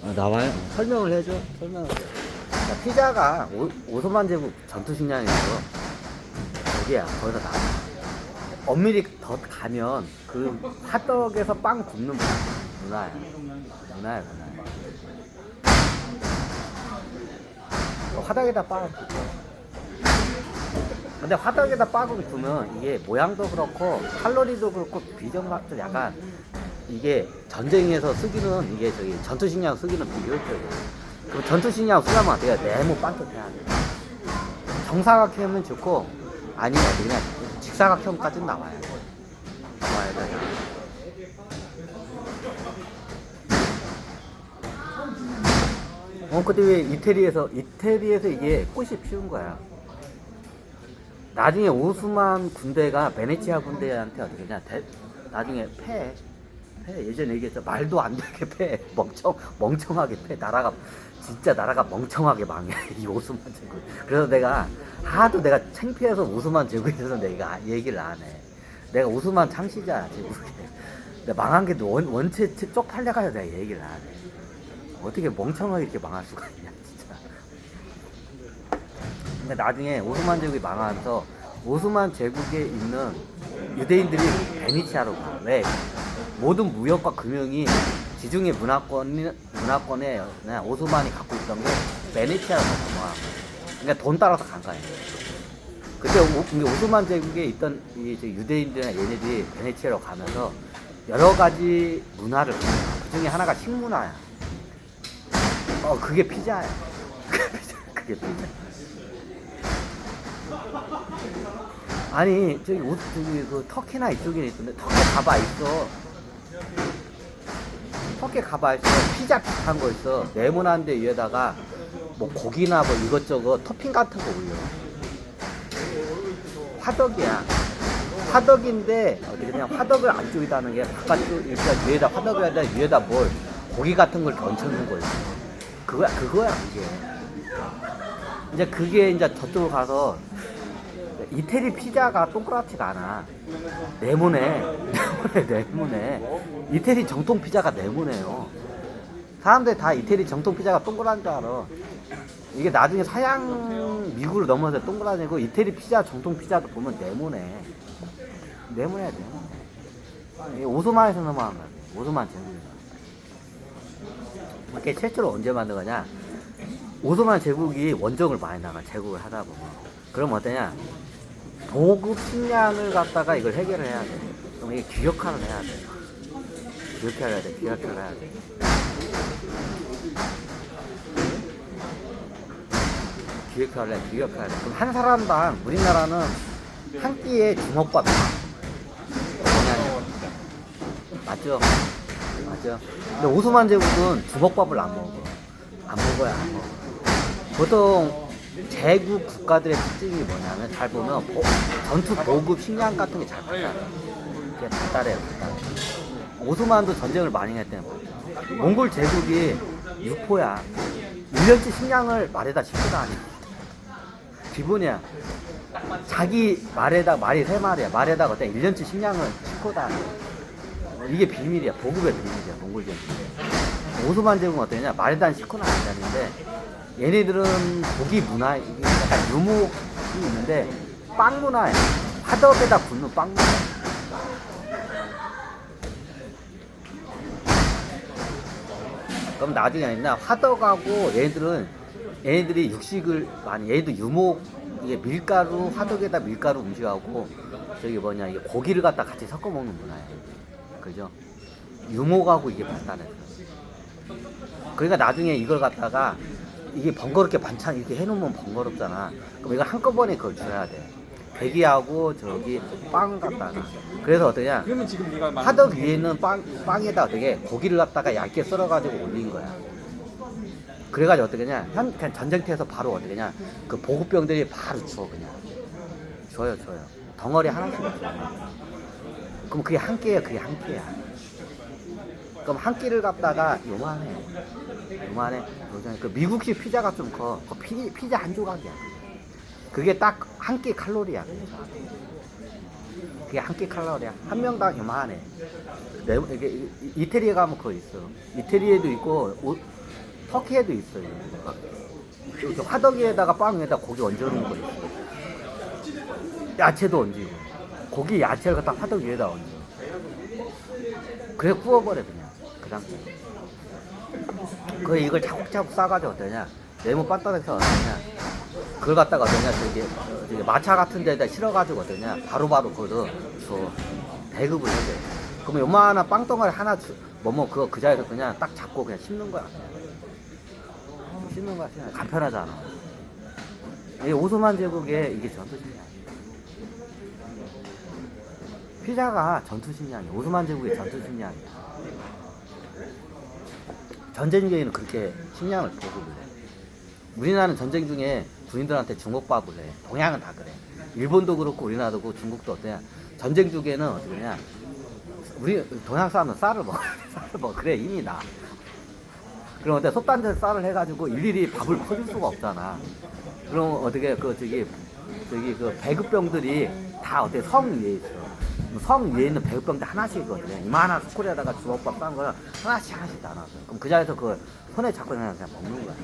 나와요? 설명을 해줘. 설명을. 자, 피자가 오스만 제국 전투식량이고 거기야. 거기서 나와. 엄밀히 더 가면 그 화덕에서 빵 굽는 문화야. 문화야. 화덕에다 빵을 굽고. 근데 화덕에다 빵을 굽으면 이게 모양도 그렇고 칼로리도 그렇고 비정맛도 약간 이게 전쟁에서 쓰기는 이게 저기 전투식량 쓰기는 비효율적이야. 그 전투식량 쓰려면 어떻게 해야 돼? 네모 반듯해야 돼. 정사각형이면 좋고 아니면 그냥 직사각형까지는 나와야 돼. 나와야 돼. 근데 왜 이태리에서 이게 꽃이 피운 거야. 나중에 오스만 군대가 베네치아 군대한테 어떻게 냐 나중에 패 예전에 얘기했죠. 말도 안 되게 패 멍청하게 패. 진짜 나라가 멍청하게 망해 이 오스만 제국. 그래서 내가 하도 내가 창피해서 오스만 제국에서 내가 얘기를 안 해. 내가 오스만 창시자 제국에 내가 망한 게 원체 쪽팔려가지고 내가 얘기를 안 해. 어떻게 멍청하게 이렇게 망할 수가 있냐 진짜. 근데 나중에 오스만 제국이 망하면서 오스만 제국에 있는 유대인들이 베네치아로 가. 왜? 모든 무역과 금융이 지중해 문화권에 그냥 오스만이 갖고 있던 게 베네치아로 넘어가. 그러니까 돈 따라서 간 거예요. 근데 오스만 제국에 있던 이 유대인들이나 얘네들이 베네치아로 가면서 여러 가지 문화를 그 중에 하나가 식문화야. 그게 피자야. 그게 피자. 아니 저기 그 터키나 이쪽에 있던데 터키 가봐 있어. 피자 비슷한 거 있어. 네모난데 위에다가 뭐 고기나 뭐 이것저것 토핑 같은 거 올려. 화덕이야. 화덕인데 그냥 화덕을 안쪽에다 하는 게 바깥쪽 일단 위에다 화덕을 해야 위에다 뭘 고기 같은 걸 얹혀놓는 거야. 그거야 그게. 이제 그게 이제 저쪽으로 가서 이태리 피자가 동그랗지가 않아. 네모네. 이태리 정통 피자가 네모네요. 사람들이 다 이태리 정통 피자가 동그란 줄 알아. 이게 나중에 서양 미국을 넘어서 동그라지고 이태리 피자 정통 피자도 보면 네모네. 네모네. 이게 오스만에서 넘어간 거야. 오스만 제국에서. 이게 최초로 언제 만든 거냐? 오스만 제국이 원정을 많이 나가. 제국을 하다 보면. 그럼 어떠냐? 보급 식량을 갖다가 이걸 해결을 해야 돼. 그럼 이게 규격화를 해야 돼. 규격화를 해야 돼. 규격화를 해. 그럼 한 사람당 우리나라는 한 끼에 주먹밥이야. 맞죠? 근데 오스만 제국은 주먹밥을 안 먹어. 안 먹어. 보통 제국 국가들의 특징이 뭐냐면 잘 보면 전투 보급 식량 같은 게 잘 발달해. 그게 발달해요. 오스만도 전쟁을 많이 했대요. 몽골 제국이 육포야. 1년치 식량을 말에다 싣고 다니. 기본이야. 자기 말이 3마리야. 말에다 그때 1년치 식량을 싣고 다니. 이게 비밀이야. 보급의 비밀이야. 몽골 제국. 오스만 제국은 어떠냐? 말에다 싣고는 안 다니는데 얘네들은 고기 문화, 이게 약간 유목이 있는데 빵 문화야. 화덕에다 굽는 빵 문화. 그럼 나중에 아니나 화덕하고 얘네들이 육식을 많이, 얘도 유목, 이게 밀가루, 화덕에다 밀가루 음식하고 저기 뭐냐, 이게 고기를 갖다 같이 섞어 먹는 문화야. 그죠? 유목하고 이게 발달했어. 그러니까 나중에 이걸 갖다가 이게 번거롭게 반찬 이렇게 해놓으면 번거롭잖아. 그럼 이거 한꺼번에 그걸 줘야 돼. 대기하고 저기 빵 갖다가. 그래서 어떠냐? 그러면 지금 네가 화덕 위에 있는 빵에다 어떻게 고기를 갖다가 얇게 썰어가지고 올린 거야. 그래가지고 어떻게냐? 그냥 전쟁터에서 바로 어떻게냐? 그 보급병들이 바로 줘 그냥. 줘요. 덩어리 하나씩 줘. 그럼 그게 한 끼야. 그럼 한 끼를 갖다가 요만해. 그 미국식 피자가 좀 커. 그 피자 한 조각이야. 그게 딱 한 끼 칼로리야. 그게 한 끼 칼로리야. 한 명당 요만해. 이게 이태리에 가면 그거 있어. 이태리에도 있고 터키에도 있어요. 이렇게 화덕에다가 빵에다 고기 얹어놓은 거 있어요. 야채도 얹고 고기 야채를 갖다 화덕 위에다 얹어. 그래 구워버려 그냥 그 상태. 그 이걸 차곡차곡 싸가지고 어떠냐? 네모 반딱해서 어떠냐? 그걸 갖다가 어떠냐? 저기 마차 같은 데다 실어가지고 어떠냐? 바로바로 그거 배급을 해줘. 그러면 요만한 빵덩어리 하나 그거 그 자리에서 그냥 딱 잡고 그냥 씹는 거야. 씹는 거야. 그냥 간편하잖아. 이 오스만 제국의 이게 전투식량. 피자가 전투식량이야. 오스만 제국의 전투식량이야. 전쟁 중에는 그렇게 식량을 보급을 해. 우리나라는 전쟁 중에 군인들한테 중국밥을 해. 동양은 다 그래. 일본도 그렇고 우리나라도 그렇고 중국도 어때냐. 전쟁 중에는 어떻게 그냥 우리 동양 사람은 쌀을 먹어. 쌀을 먹어. 그래 힘이 나. 그럼 어때 솥단지에 쌀을 해가지고 일일이 밥을 퍼줄 수가 없잖아. 그럼 어떻게 그 그 배급병들이 다 어때 성 위에 있어. 성 위에 있는 배급병들 하나씩이거든요. 이만한 스쿨에다가 주먹밥 싼 거를 하나씩 나눠서. 그럼 그 자리에서 그 손에 잡고 그냥 먹는 거야.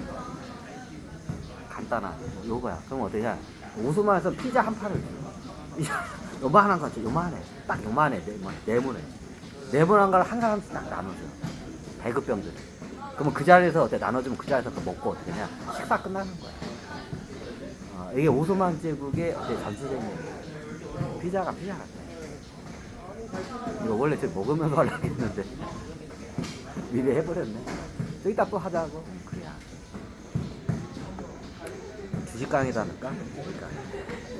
간단한 요거야. 그럼 어떠냐? 오스만에서 피자 한 판을 줘. 요만한 거지. 요만해. 딱 요만해. 네모네. 네모난 걸 한 사람씩 딱 나눠줘. 배급병들. 그러면 그 자리에서 어때? 나눠주면 그 자리에서 또 먹고 어떻게 하냐? 식사 끝나는 거야. 이게 오스만 제국의 어때? 전투생이야. 피자가 피자 같아. 이거 원래 저 먹으면서 하려고 했는데 미리 해버렸네. 저기 딱 또 하자고. 그래야. 주식강의다니까.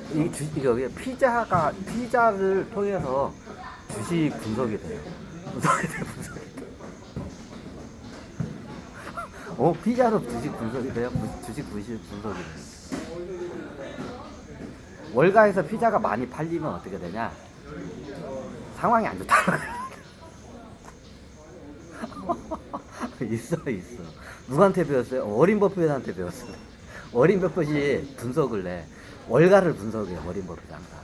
그러니까 피자를 통해서 주식 분석이 돼요. 분석이 돼. 피자로 주식 분석이 돼요. 주식 분석이 돼요. 월가에서 피자가 많이 팔리면 어떻게 되냐? 상황이 안 좋다는 거야. 있어. 누구한테 배웠어요? 워린 버핏한테 배웠어요. 워린 버핏이 분석을 해. 월가를 분석해. 워린 버핏 항상.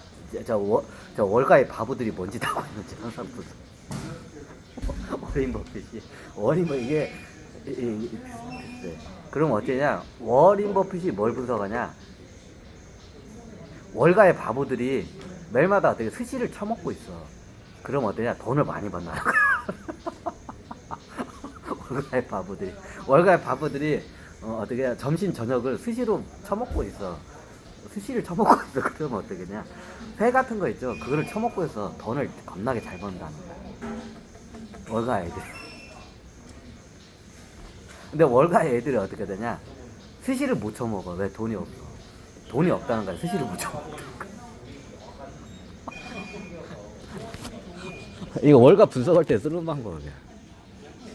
저 월가의 바보들이 뭔지 다 알고 있는지 항상 분석. 워린 버핏 이게 비슷해. 그럼 어쩌냐? 워린 버핏이 뭘 분석하냐? 월가의 바보들이 매일마다 어떻게 스시를 처먹고 있어. 그럼 어떠냐? 돈을 많이 번다는 거야. 월가의 바보들이 어떻게 점심 저녁을 스시로 처먹고 있어. 그러면 어떻게냐? 회 같은 거 있죠. 그거를 처먹고 있어. 돈을 겁나게 잘 번다는 거야. 월가 애들이. 근데 월가 애들이 어떻게 되냐? 스시를 못 처먹어. 왜? 돈이 없어. 돈이 없다는 거야. 스시를 못 처먹어. 이거 월가 분석할 때 쓰는 방법이야.